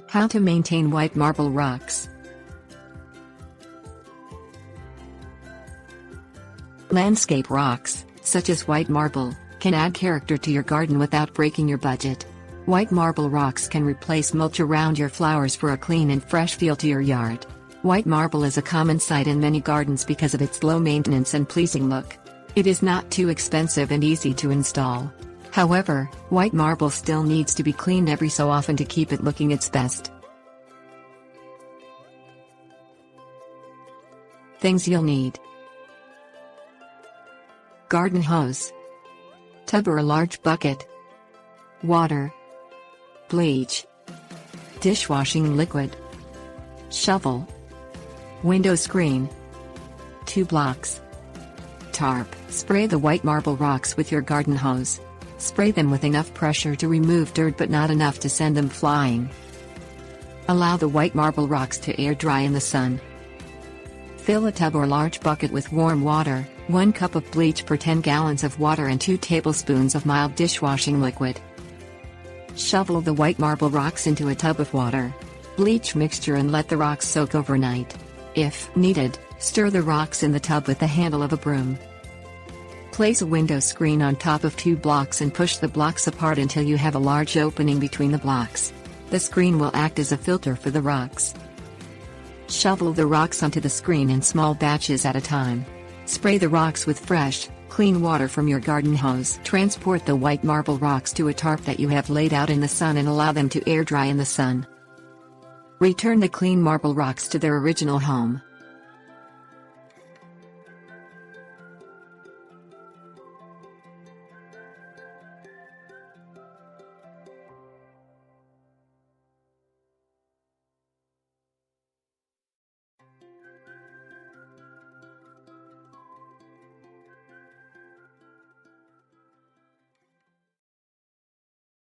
How to maintain white marble rocks. Landscape rocks, such as white marble, can add character to your garden without breaking your budget. White marble rocks can replace mulch around your flowers for a clean and fresh feel to your yard. White marble is a common sight in many gardens because of its low maintenance and pleasing look. It is not too expensive and easy to install. However, white marble still needs to be cleaned every so often to keep it looking its best. Things you'll need: garden hose, tub or a large bucket, water, bleach, dishwashing liquid, shovel, window screen, 2 blocks, tarp. Spray the white marble rocks with your garden hose. Spray them with enough pressure to remove dirt but not enough to send them flying. Allow the white marble rocks to air dry in the sun. Fill a tub or large bucket with warm water, 1 cup of bleach per 10 gallons of water and 2 tablespoons of mild dishwashing liquid. Shovel the white marble rocks into a tub of water. Bleach mixture and let the rocks soak overnight. If needed, stir the rocks in the tub with the handle of a broom. Place a window screen on top of 2 blocks and push the blocks apart until you have a large opening between the blocks. The screen will act as a filter for the rocks. Shovel the rocks onto the screen in small batches at a time. Spray the rocks with fresh, clean water from your garden hose. Transport the white marble rocks to a tarp that you have laid out in the sun and allow them to air dry in the sun. Return the clean marble rocks to their original home.